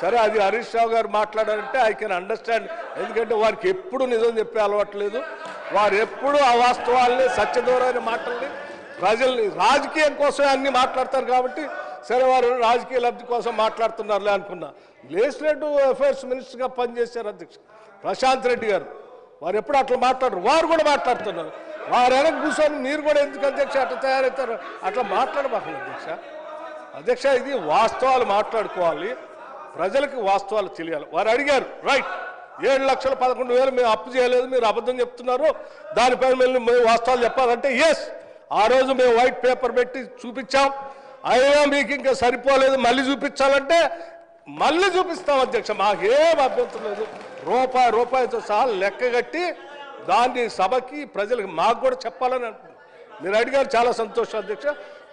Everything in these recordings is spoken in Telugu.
సరే అది హరీష్ రావు గారు మాట్లాడారంటే ఐ కెన్ అండర్స్టాండ్. ఎందుకంటే వారికి ఎప్పుడు నిజం చెప్పే అలవాట్లేదు. వారు ఎప్పుడు అవాస్తవాల్ని సత్యదూరమైన మాటల్ని ప్రజల్ని రాజకీయం కోసం అన్ని మాట్లాడతారు కాబట్టి సరే వారు రాజకీయ లబ్ధి కోసం మాట్లాడుతున్నారులే అనుకున్నా. లెజిస్లేటివ్ అఫైర్స్ మినిస్టర్గా పనిచేశారు అధ్యక్ష ప్రశాంత్ రెడ్డి గారు. వారు ఎప్పుడు అట్లా మాట్లాడరు, వారు కూడా మాట్లాడుతున్నారు. వారు వెనక కూర్చొని మీరు కూడా ఎందుకు అధ్యక్ష అట్లా తయారవుతారు? అట్లా మాట్లాడబాకండి అధ్యక్ష. అధ్యక్ష ఇది వాస్తవాలు మాట్లాడుకోవాలి, ప్రజలకు వాస్తవాలు తెలియాలి. వారు అడిగారు రైట్ 7,11,000 మేము అప్పు చేయలేదు, మీరు అబద్ధం చెప్తున్నారు, దానిపైన మేము వాస్తవాలు చెప్పాలంటే ఎస్ ఆ రోజు మేము వైట్ పేపర్ పెట్టి చూపించాం. అయినా మీకు ఇంకా సరిపోలేదు, మళ్ళీ చూపించాలంటే మళ్ళీ చూపిస్తాం అధ్యక్ష. మాకేం అభ్యంతరం లేదు. రూపాయితో సహా లెక్కగట్టి దాన్ని సభకి ప్రజలకు మాకు కూడా చెప్పాలని అనుకుంటున్నాం. మీరు అడిగారు, చాలా సంతోషం అధ్యక్ష.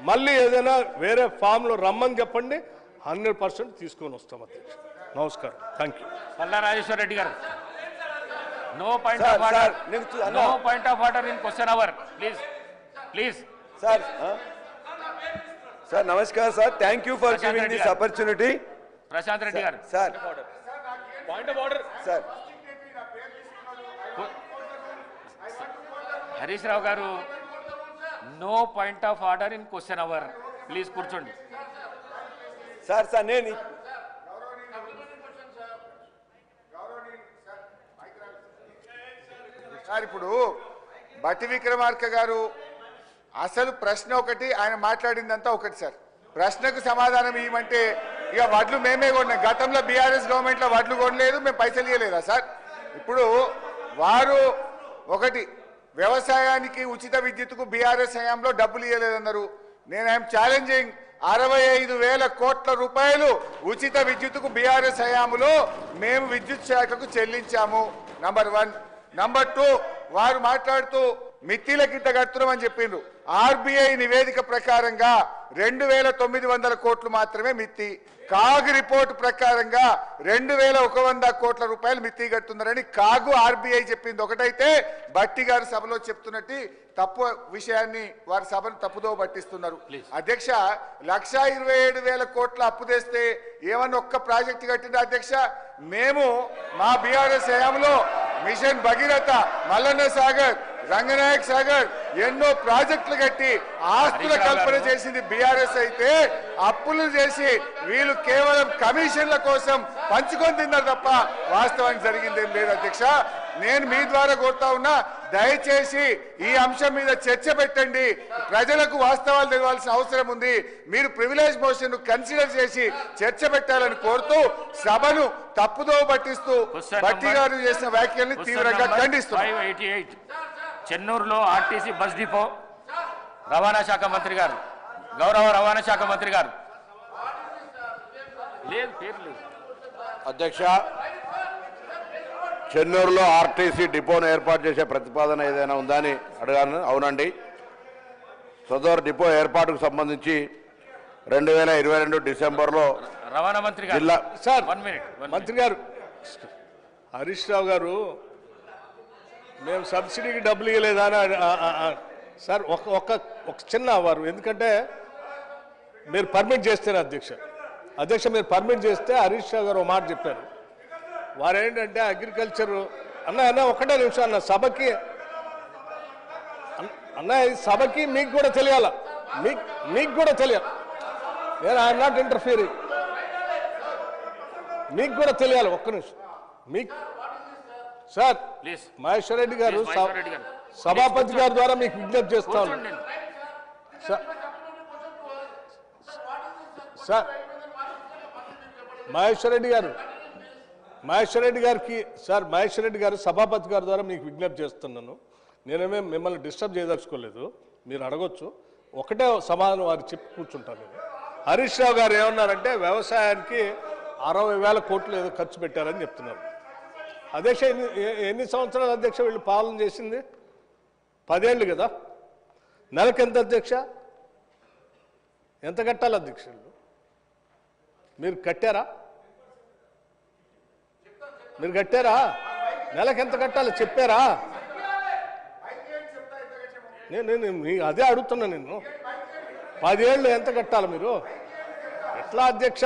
మళ్ళీ ఏదైనా వేరే ఫామ్లో రమ్మని చెప్పండి, 100% తీసుకొని వస్తాం అధ్యక్ష. నమస్కారం, thank you. Palla Rajeshwara Reddy garu, no point of order, no point of order in question hour, please. Sir నమస్కారం sir, thank you for giving this opportunity. Prashant Reddy garu sir point of order. Sir Harish Rao garu, no point of order in question hour, please కూర్చోండి. సార్ నేను సార్ ఇప్పుడు బట్టి విక్రమార్క గారు అసలు ప్రశ్న ఒకటి, ఆయన మాట్లాడిందంతా ఒకటి సార్. ప్రశ్నకు సమాధానం ఇవ్వమంటే ఇక వడ్లు మేమే కొన్నాం. గతంలో బీఆర్ఎస్ గవర్నమెంట్లో వడ్లు కొనలేదు, మేము పైసలు ఇవ్వలేదా సార్? ఇప్పుడు వారు ఒకటి వ్యవసాయానికి ఉచిత విద్యుత్తుకు బీఆర్ఎస్ హయాంలో డబ్బులు ఇవ్వలేదన్నారు. నేను ఐఎమ్ ఛాలెంజింగ్ 65,000 కోట్ల రూపాయలు ఉచిత విద్యుత్తుకు బీఆర్ఎస్ హయాంలో మేము విద్యుత్ శాఖకు చెల్లించాము. నంబర్ 1. నంబర్ 2, వారు మాట్లాడుతూ మిత్తిలకి ఇంత కడుతున్నామని చెప్పిండ్రు. ఆర్బీఐ నివేదిక ప్రకారంగా 2,900 కోట్లు మాత్రమే మిత్తి. కాగ్ రిపోర్టు ప్రకారంగా 2,100 కోట్ల రూపాయలు మిత్తి కడుతున్నారని కాగు ఆర్బీఐ చెప్పింది ఒకటైతే, బట్టి గారు సభలో చెప్తున్నట్టు తప్పు విషయాన్ని వారి సభను తప్పుదో పట్టిస్తున్నారు. అధ్యక్ష, 1,27,000 కోట్ల అప్పు తెస్తే ఏమన్నా ఒక్క ప్రాజెక్టు కట్టింది అధ్యక్ష? మేము మా బీఆర్ఎస్ హయాంలో మిషన్ భగీరథ, మల్లన్న సాగర్, రంగనాయక్ సాగర్ ఎన్నో ప్రాజెక్టులు కట్టి ఆస్తుల కల్పన చేసింది బీఆర్ఎస్ అయితే, అప్పులు చేసి వీళ్ళు కేవలం కమిషన్ల కోసం పంచుకొని తిన్నారు తప్ప వాస్తవానికి జరిగిందేం లేదు అధ్యక్ష. నేను మీ ద్వారా కోరుతా ఉన్నా, దయచేసి ఈ అంశం మీద చర్చ పెట్టండి. ప్రజలకు వాస్తవాలు తెలియాల్సిన అవసరం ఉంది. మీరు ప్రివిలేజ్ మోషన్ కన్సిడర్ చేసి చర్చ పెట్టాలని కోరుతూ సభను తప్పుదో పట్టిస్తూ బట్టి గారు చేసిన వ్యాఖ్యల్ని తీవ్రంగా ఖండిస్తున్నారు. చెన్నూరులో ఆర్టీసీ బస్ డిపో రవాణా శాఖ మంత్రి గారు, గౌరవ రవాణా శాఖ మంత్రి గారు. అధ్యక్ష, చెన్నూరులో ఆర్టీసీ డిపోను ఏర్పాటు చేసే ప్రతిపాదన ఏదైనా ఉందా అని అడగాను. అవునండి, సదరు డిపో ఏర్పాటుకు సంబంధించి 2022 డిసెంబర్లో రవాణా మంత్రి గారు జిల్లా సార్ మంత్రి గారు, హరీష్ రావు గారు మేము సబ్సిడీకి డబ్బులు ఇవ్వలేదా అని సార్ ఒక చిన్న వారు, ఎందుకంటే మీరు పర్మిట్ చేస్తేనే అధ్యక్ష మీరు పర్మిట్ చేస్తే హరీష్ రావు గారు ఒక మాట చెప్పారు. వారు ఏంటంటే అగ్రికల్చర్ అన్న ఒకటే నిమిషం అన్న, సభకి సభకి మీకు కూడా తెలియాల, మీకు కూడా తెలియాలి. నేను ఐఎమ్ నాట్ ఇంటర్ఫియరింగ్, మీకు కూడా తెలియాలి. ఒక్క నిమిషం. మీకు సార్ మహేశ్వర్ రెడ్డి గారు సభాపతి గారి ద్వారా మీకు విజ్ఞప్తి చేస్తాను సార్. మహేశ్వర్ రెడ్డి గారు సభాపతి గారి ద్వారా మీకు విజ్ఞప్తి చేస్తున్నాను. నేనేమే మిమ్మల్ని డిస్టర్బ్ చేయదలుచుకోలేదు, మీరు అడగొచ్చు. ఒకటే సమాధానం వారు చెప్పి కూర్చుంటాను. హరీష్ రావు గారు ఏమన్నారంటే వ్యవసాయానికి 60,000 కోట్లు ఏదో ఖర్చు పెట్టారని చెప్తున్నారు. అధ్యక్ష ఎన్ని సంవత్సరాలు అధ్యక్ష వీళ్ళు పాలన చేసింది? 10 ఏళ్ళు కదా. నెలకు ఎంత అధ్యక్ష? ఎంత కట్టాలి అధ్యక్ష? మీరు కట్టారా? నెలకు ఎంత కట్టాలి చెప్పారా? నేను అదే అడుగుతున్నా. నేను 10 ఏళ్ళు ఎంత కట్టాలి మీరు? ఎట్లా అధ్యక్ష?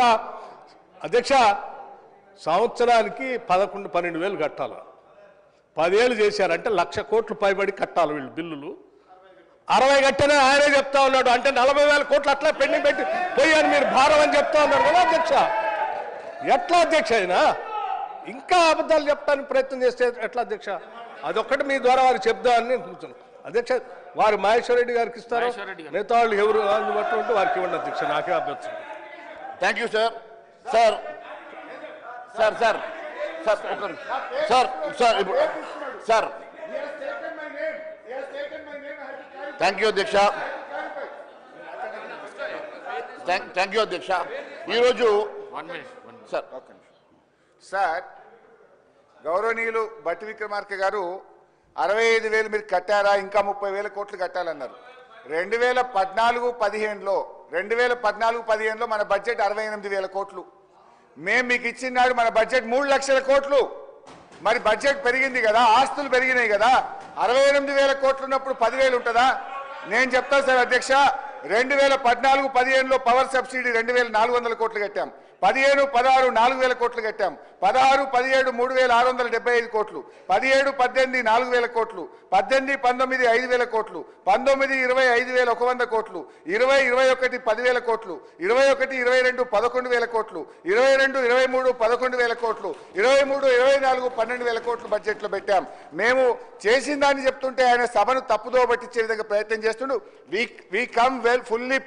సంవత్సరానికి 11-12 కట్టాలి. 10 ఏళ్ళు చేశారంటే 1,00,000 కోట్లు పైబడి కట్టాలి వీళ్ళు బిల్లులు. 60 కట్టినా ఆయనే చెప్తా ఉన్నాడు. అంటే 40,000 కోట్లు అట్లా పెండింగ్ పెట్టి పోయాను మీరు భారం అని చెప్తా ఉన్నారు కదా అధ్యక్ష. ఎట్లా అధ్యక్ష అయినా ఇంకా అబద్ధాలు చెప్పడానికి ప్రయత్నం చేస్తే ఎట్లా అధ్యక్ష? అదొక్కటి మీ ద్వారా వారికి చెప్దామని నేను కూర్చున్నాను అధ్యక్ష. వారు మహేశ్వర్ రెడ్డి గారికి ఇస్తారు, మిగతా వాళ్ళు ఎవరు అందుబాటులో ఉంటే వారికి ఇవ్వండి అధ్యక్ష, నాకే అభ్యర్థం. Thank you sir. Sir sir sir sir sir sir sir thank you అధ్యక్ష. థ్యాంక్ యూ అధ్యక్ష. ఈరోజు సార్ సార్ గౌరవనీయులు బట్టి విక్రమార్క గారు 65,000 మీరు కట్టారా, ఇంకా 30,000 కోట్లు కట్టాలన్నారు. 2014-15లో మన బడ్జెట్ 68,000 కోట్లు. మేము మీకు ఇచ్చినాడు మన బడ్జెట్ 3 లక్షల కోట్లు. మరి బడ్జెట్ పెరిగింది కదా, ఆస్తులు పెరిగినాయి కదా. 68,000 కోట్లు ఉన్నప్పుడు 10,000 ఉంటుందా? నేను చెప్తాను సార్ అధ్యక్ష, 2014-15లో పవర్ సబ్సిడీ 2,400 కోట్లు కట్టాం. 15-16 4,000 కోట్లు కట్టాం. 16-17 3,675 కోట్లు. 17-18 4,000 కోట్లు. 18-19 5,000 కోట్లు. 19-20 5,100 కోట్లు. 20-21 10,000 కోట్లు. 21-22 11,000 కోట్లు. 22-23 11,000 కోట్లు. 23-24 12,000 కోట్లు బడ్జెట్లో పెట్టాం. మేము చేసిన దాన్ని చెప్తుంటే ఆయన సభను తప్పుదో పట్టించే విధంగా ప్రయత్నం చేస్తుండు. We come well fully